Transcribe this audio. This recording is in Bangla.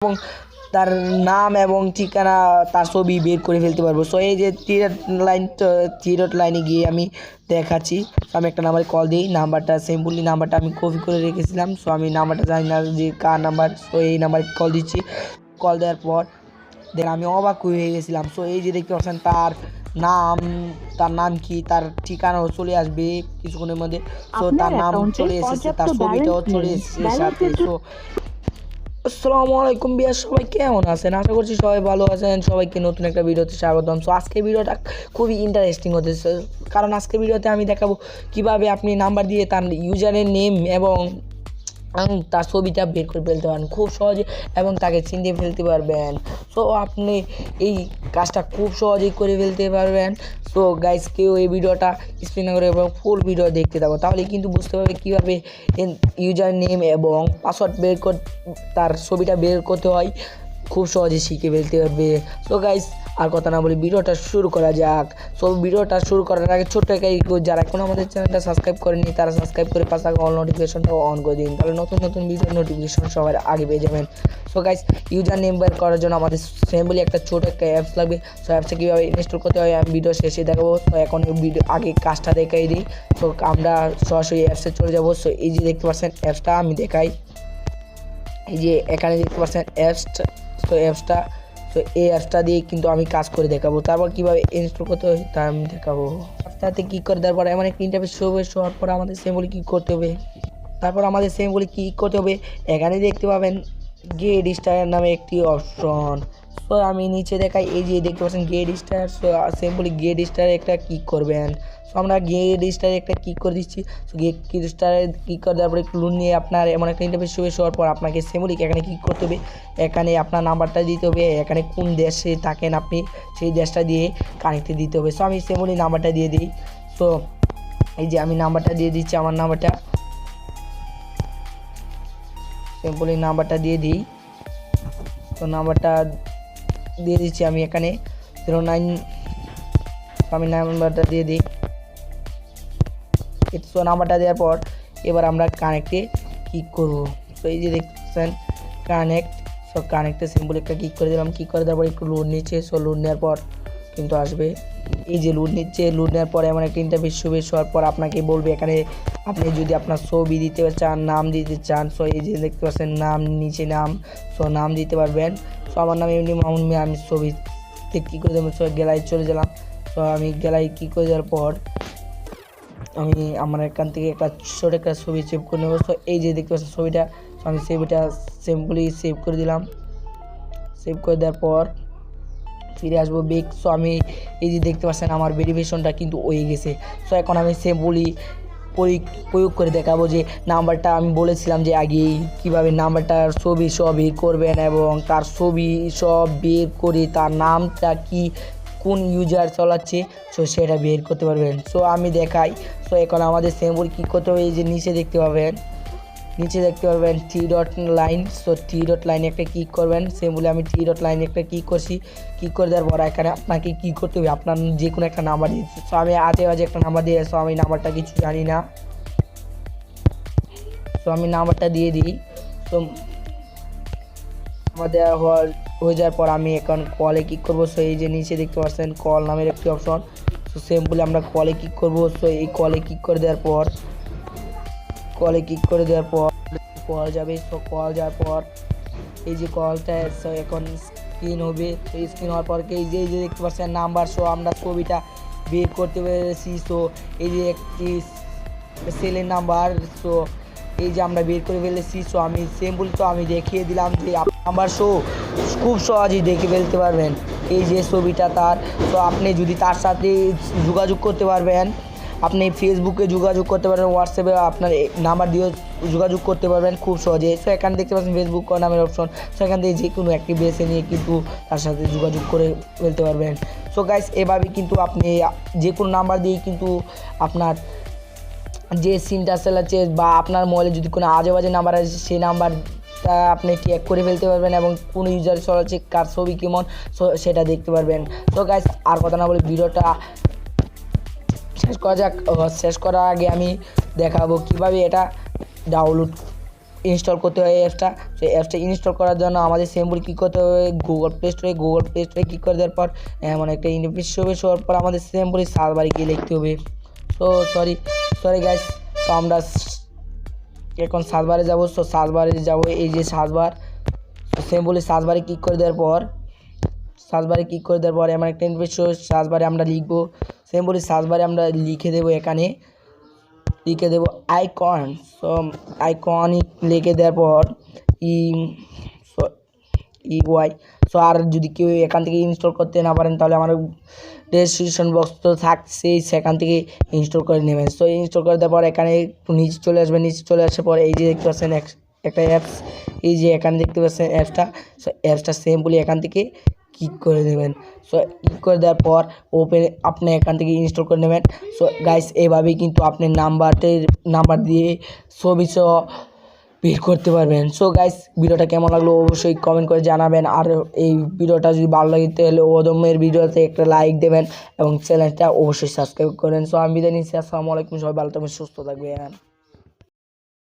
এবং তার নাম এবং ঠিকানা তার ছবি বের করে ফেলতে পারবো। সো এই যে থ্রি ডট লাইনে গিয়ে আমি দেখাচ্ছি। সো আমি একটা নাম্বারে কল দিই, নাম্বারটা সিম্পলি নাম্বারটা আমি কপি করে রেখেছিলাম। সো আমি নাম্বারটা জানি না যে কার নাম্বার। সো এই নাম্বারে কল দিচ্ছি। কল দেওয়ার পর দেন আমি অবাক হয়ে গেছিলাম। সো এই যে দেখতে পাচ্ছেন তার নাম কি, তার ঠিকানাও চলে আসবে কিছুক্ষণের মধ্যে। সো তার নাম চলে এসেছে, তার ছবিটাও চলে এসেছে সাথে। সো আসসালামু আলাইকুম বিয়ার, সবাই কেমন আছেন? আশা করছি সবাই ভালো আছেন। সবাইকে নতুন একটা ভিডিওতে স্বাগতম। সো আজকের ভিডিওটা খুবই ইন্টারেস্টিং হতেছে, কারণ আজকের ভিডিওতে আমি দেখাবো কিভাবে আপনি নাম্বার দিয়ে তার ইউজারের নেম এবং তার ছবিটা বের করে ফেলতে পারেন খুব সহজে এবং তাকে চিনতে ফেলতে পারবেন। সো আপনি এই কাজটা খুব সহজেই করে ফেলতে পারবেন। সো গাইস, কেউ এই ভিডিওটা স্ক্রিনে করে এবং ফুল ভিডিও দেখতে থাকো, তাহলে কিন্তু বুঝতে পারবে কীভাবে ইউজার নেম এবং পাসওয়ার্ড তার ছবিটা বের করতে হয়, খুব সহজে শিখে ফেলতে পারবে। সো গাইস, আর কথা না বলি ভিডিওটা শুরু করা যাক। সো ভিডিওটা শুরু করার আগে ছোট্ট একটা যারা এখনো আমাদের চ্যানেলটা সাবস্ক্রাইব করেনি তারা সাবস্ক্রাইব করে পাশে অল নোটিফিকেশনটা অন করে দিন, তাহলে নতুন নতুন ভিডিও নোটিফিকেশন সবার আগে পেয়ে যাবেন। সো গাইস, ইউজার নেম বের করার জন্য আমাদের সিম্পলি একটা ছোট একটা অ্যাপস লাগবে। সো অ্যাপসটা কীভাবে ইনস্টল করতে হয় আমি ভিডিও শেষে দেখাবো। তো এখন ভিডিও আগে কাজটা দেখাই দিই। সো আমরা সরাসরি অ্যাপসে চলে যাবো। সো এই যে দেখতে পাচ্ছেন অ্যাপসটা আমি দেখাই, এই যে এখানে দেখতে পাচ্ছেন অ্যাপসটা। তো এই অ্যাপসটা দিয়ে কিন্তু আমি কাজ করে দেখাবো, তারপর কীভাবে ইনস্টল করতে হয় তা আমি দেখাবো। অ্যাপসটাতে ক্লিক করে দেওয়ার পরে এমন একটা ইন্টারফেস শো হবে। শোয়ার পর আমাদের সিম্পলি কী করতে হবে, এখানে দেখতে পাবেন গেট স্টার নামে একটি অপশন। সো আমি নিচে দেখাই, এই যে দেখতে পাচ্ছেন get star. So simply get স্টারে একটা ক্লিক করবেন। সো আমরা গেট স্টারে একটা ক্লিক করে দিচ্ছি। সো গেট স্টারে ক্লিক করে দেওয়ার পরে একটু লোন নিয়ে আপনার এমন একটা ইন্টারফেস শোয়ার পর আপনাকে সিম্পলি এখানে ক্লিক করতে হবে। এখানে আপনার নাম্বারটা দিতে হবে, এখানে কোন দেশে থাকেন আপনি সেই দেশটা দিয়ে কানেক্টে দিতে হবে। সো আমি সিম্পলি নাম্বারটা দিয়ে দিই। সো এই যে আমি নাম্বারটা দিয়ে দিচ্ছি, আমার নাম্বারটা সিম্পলি নাম্বারটা দিয়ে দিই। তো নাম্বারটা দিয়ে দিচ্ছি আমি এখানে 09। আমি নাম্বারটা দিয়ে দিই। সো নাম্বারটা দেওয়ার পর এবার আমরা কানেক্টে ক্লিক করব। সো এই যে দেখছেন কানেক্ট। সো কানেক্টে সিম্পল একটা ক্লিক করে দিলাম। ক্লিক করে দেওয়ার পর একটু লোড নিচ্ছে। সো লোড নেওয়ার পর কিন্তু আসবে, এই যে লোড নিচ্ছে। লোড নেওয়ার পর এমন একটা ইন্টারফেস শোয়ার পর আপনাকে বলবে এখানে আপনি যদি আপনার ছবি দিতে চান, নাম দিতে চান। সো এই যে দেখতে পাচ্ছেন নাম, নিচে নাম। সো নাম দিতে পারবেন। সো আমার নাম এমনি মামুন মিয়া, আমি ছবিতে কী করে দেবো। সো গ্যালারি চলে গেলাম। সো আমি গ্যালারি কী করে দেওয়ার পর আমি আমার এখান থেকে একটা ছোটো একটা ছবি সেভ করে নেবো। সো এই যে দেখতে পাচ্ছেন ছবিটা। সো আমি ছবিটা সিম্পলি সেভ করে দিলাম। সেভ করে দেওয়ার পর ফিরে আসবো বেক। সো আমি এই যে দেখতে পাচ্ছেন আমার ভেরিফিকেশনটা কিন্তু হয়ে গেছে। সো এখন আমি সিম্পলি প্রয়োগ করে দেখাবো যে নাম্বারটা আমি বলেছিলাম যে আগেই কীভাবে নাম্বারটার ছবি সব বের করবেন এবং তার ছবি সব বের করে তার নামটা কি, কোন ইউজার চালাচ্ছে, সো সেটা বের করতে পারবেন। সো আমি দেখাই। সো এখন আমাদের সিম্পল কী করতে হবে, এই যে নিচে দেখতে পারবেন three dot line. So three dot লাইনে একটা ক্লিক করবেন। সিম্পলি আমি থ্রি ডট লাইনে একটা ক্লিক করছি। ক্লিক করে দেওয়ার পর এখানে আপনাকে কী করতে হবে, আপনার যে কোনো একটা নাম্বার দিয়েছি। সো আমি আজে একটা নাম্বার দিয়ে, সো আমি নাম্বারটা কিছু জানি না। সো আমি নাম্বারটা দিয়ে দিই। তো আমাদের হয়ে যাওয়ার পর আমি এখন কলে ক্লিক করবো। সো এই যে নিচে দেখতে পাচ্ছেন কল নামের একটি অপশন। সো সিম্পলি আমরা কলে ক্লিক করবো। সো এই কলে ক্লিক করে দেওয়ার পর কল যাবে। সো কল যাওয়ার পর এই যে কলটা, সো এখন স্ক্রিন হবে। তো স্ক্রিন হওয়ার পর এই যে দেখতে পাচ্ছেন নাম্বার। সো আমরা ছবিটা বের করতে পেরেছি। সো এই যে একটি সেলের নাম্বার। সো এই যে আমরা বের করে ফেলেছি। সো আমি সিম্পল তো আমি দেখিয়ে দিলাম যে নাম্বার শো খুব সহজেই দেখে ফেলতে পারবেন এই যে ছবিটা তার। তো আপনি যদি তার সাথে যোগাযোগ করতে পারবেন, আপনি ফেসবুকে যোগাযোগ করতে পারবেন, হোয়াটসঅ্যাপে আপনার নাম্বার দিয়েও যোগাযোগ করতে পারবেন খুব সহজে। সো এখানে দেখতে পাচ্ছেন ফেসবুক নামের অপশন। সো এখান থেকে যে কোনো একটি বেছে নিয়ে কিন্তু তার সাথে যোগাযোগ করে ফেলতে পারবেন। সো গাইস, এভাবে কিন্তু আপনি যে কোনো নাম্বার দিয়েই কিন্তু আপনার যে সিমটা চালাচ্ছে বা আপনার মোবাইলে যদি কোনো আজে বাজে নাম্বার আছে সেই নাম্বারটা আপনি ট্র্যাক করে ফেলতে পারবেন এবং কোন ইউজার চালাচ্ছে, কার ছবি কেমন, সেটা দেখতে পারবেন। সো গাইস, আর কথা না বলে ভিডিওটা শেষ করা যাক। শেষ করার আগে আমি দেখাবো কিভাবে এটা ডাউনলোড ইনস্টল করতে হয় এই অ্যাপসটা। তো অ্যাপসটা ইনস্টল করার জন্য আমাদের সিম্পল কী করতে হবে, গুগল প্লে স্টোরে ক্লিক করে দেওয়ার পর এমন একটা ইন্টারফেস হবে, শোয়ার পর আমাদের সিম্পলি সার্ভারে গিয়ে লিখতে হবে। তো সরি গাইস, তো আমরা এখন সার্ভারে যাবো। সো সার্ভারে যাবো, এই যে সার্ভার, সিম্পলি সার্ভারে ক্লিক করে দেওয়ার পর এমন একটা ইন্টারফেস সার্ভারে আমরা লিখবো, সিম্পলি সার্ভারে আমরা লিখে দেবো আইকন। সো আইকন লিখে দেওয়ার পর ওয়াই। সো আর যদি কেউ এখান থেকে ইনস্টল করতে না পারেন তাহলে আমার ডেসক্রিপশন বক্স তো থাকছেই, সেখান থেকে ইনস্টল করে নেবেন। সো ইনস্টল করে দেওয়ার পর এখানে একটু নিচে চলে আসবেন, নিচে চলে আসার পর এই যে দেখতে পাচ্ছেন একটা অ্যাপস, এই যে এখানে দেখতে পাচ্ছেন অ্যাপসটা। সো অ্যাপসটা সিম্পলি এখান থেকে ক্লিক করে দেবেন। সো ক্লিক করে দেওয়ার পর ওপেন, আপনি এখান থেকে ইনস্টল করে নেবেন। সো গাইস, এইভাবেই কিন্তু আপনি নাম্বার দিয়ে ছবি সহ বের করতে পারবেন। সো গাইস, ভিডিওটা কেমন লাগলো অবশ্যই কমেন্ট করে জানাবেন। আর এই ভিডিওটা যদি ভালো লাগে তাহলে ওদমের ভিডিওতে একটা লাইক দেবেন এবং চ্যানেলটা অবশ্যই সাবস্ক্রাইব করেন। সো আমি বিদায় নিচ্ছি, আসসালামু আলাইকুম, সবাই ভালো থাকবেন, সুস্থ থাকবেন।